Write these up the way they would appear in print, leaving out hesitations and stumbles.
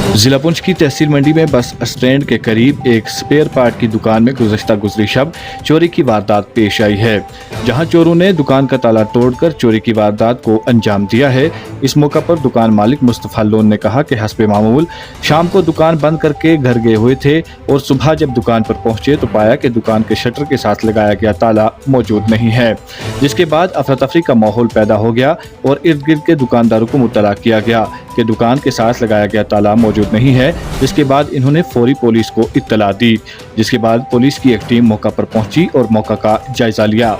जिला पुंछ की तहसील मंडी में बस स्टैंड के करीब एक स्पेयर पार्ट की दुकान में गुज़श्ता गुज़री शब चोरी की वारदात पेश आई है, जहां चोरों ने दुकान का ताला तोड़कर चोरी की वारदात को अंजाम दिया है। इस मौका पर दुकान मालिक मुस्तफा लोन ने कहा कि हस्बे मामूल शाम को दुकान बंद करके घर गए हुए थे और सुबह जब दुकान पर पहुंचे तो पाया कि दुकान के शटर के साथ लगाया गया ताला मौजूद नहीं है, जिसके बाद अफरा तफरी का माहौल पैदा हो गया और इर्द गिर्द के दुकानदारों को मुतला किया गया कि दुकान के साथ लगाया गया ताला मौजूद नहीं है। जिसके बाद इन्होंने फौरी पुलिस को इत्तला दी, जिसके बाद पुलिस की एक टीम मौका पर पहुंची और मौका का जायजा लिया।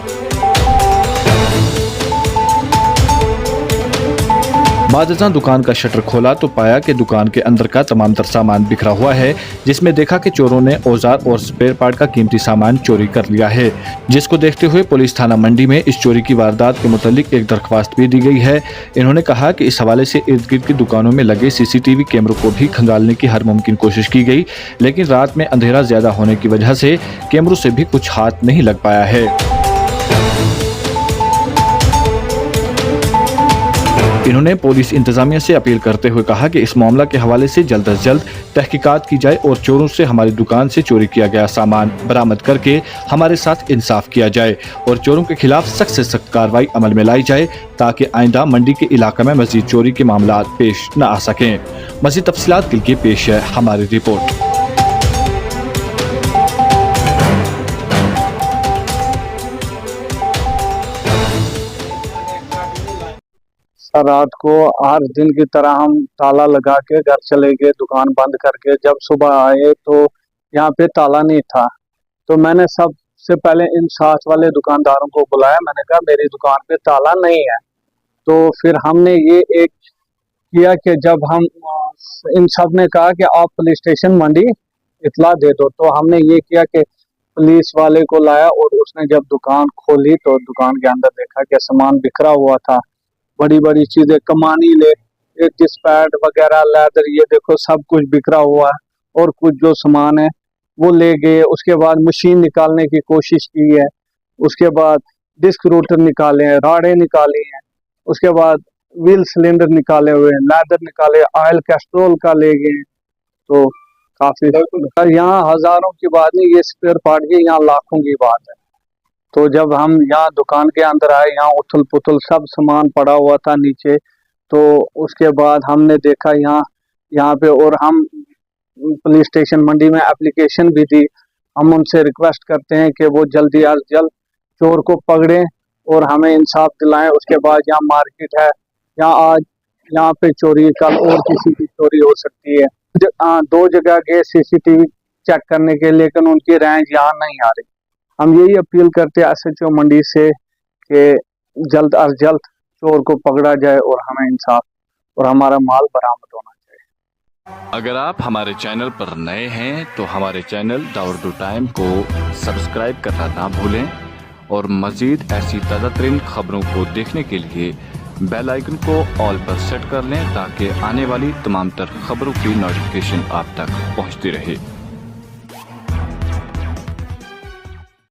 बादशाह दुकान का शटर खोला तो पाया कि दुकान के अंदर का तमाम तर सामान बिखरा हुआ है, जिसमें देखा कि चोरों ने औजार और स्पेयर पार्ट का कीमती सामान चोरी कर लिया है, जिसको देखते हुए पुलिस थाना मंडी में इस चोरी की वारदात के मुतालिक एक दरख्वास्त भी दी गई है। इन्होंने कहा कि इस हवाले से इर्द गिर्द की दुकानों में लगे सीसीटीवी कैमरों को भी खंगालने की हर मुमकिन कोशिश की गई, लेकिन रात में अंधेरा ज्यादा होने की वजह से कैमरों से भी कुछ हाथ नहीं लग पाया है। इन्होंने पुलिस इंतजामिया से अपील करते हुए कहा कि इस मामला के हवाले से जल्द से जल्द तहकीकात की जाए और चोरों से हमारी दुकान से चोरी किया गया सामान बरामद करके हमारे साथ इंसाफ किया जाए और चोरों के खिलाफ सख्त से सख्त कार्रवाई अमल में लाई जाए, ताकि आइंदा मंडी के इलाके में मजीद चोरी के मामला पेश न आ सकें। मजीद तफसीलात के लिए पेश है हमारी रिपोर्ट। रात को हर दिन की तरह हम ताला लगा के घर चले गए, दुकान बंद करके। जब सुबह आए तो यहाँ पे ताला नहीं था, तो मैंने सबसे पहले इन साथ वाले दुकानदारों को बुलाया। मैंने कहा मेरी दुकान पे ताला नहीं है। तो फिर हमने ये एक किया कि जब हम इन सब ने कहा कि आप पुलिस स्टेशन मंडी इतला दे दो, तो हमने ये किया कि पुलिस वाले को लाया और उसने जब दुकान खोली तो दुकान के अंदर देखा कि सामान बिखरा हुआ था। बड़ी बड़ी चीजें, कमानी ले, डिस्पैट वगैरह, लेदर, ये देखो सब कुछ बिखरा हुआ है और कुछ जो सामान है वो ले गए। उसके बाद मशीन निकालने की कोशिश की है, उसके बाद डिस्क रूटर निकाले हैं, राड़े निकाली हैं, उसके बाद व्हील सिलेंडर निकाले हुए हैं, लेदर निकाले, ऑयल कैस्ट्रोल का ले गए। तो काफी यहाँ हजारों की बात नहीं, ये स्पेयर पार्ट की यहाँ लाखों की बात है। तो जब हम यहाँ दुकान के अंदर आए, यहाँ उथल पुथल सब सामान पड़ा हुआ था नीचे। तो उसके बाद हमने देखा यहाँ पे, और हम पुलिस स्टेशन मंडी में एप्लीकेशन भी दी। हम उनसे रिक्वेस्ट करते हैं कि वो जल्दी अज जल्द चोर को पकड़ें और हमें इंसाफ दिलाएं। उसके बाद यहाँ मार्केट है, आज यहाँ पे चोरी, कल और किसी की चोरी हो सकती है। 2 जगह गए सीसीटीवी चेक करने के, लेकिन उनकी रेंज यहाँ नहीं आ रही। हम यही अपील करते हैं SHO मंडी से कि जल्द अज जल्द चोर को पकड़ा जाए और हमें इंसाफ और हमारा माल बरामद होना चाहिए। अगर आप हमारे चैनल पर नए हैं तो हमारे चैनल द उर्दू टाइम को सब्सक्राइब करना ना भूलें और मजीद ऐसी ताज़ा तरीन खबरों को देखने के लिए बेल आइकन को ऑल पर सेट कर लें, ताकि आने वाली तमाम तर खबरों की नोटिफिकेशन आप तक पहुंचती रहे।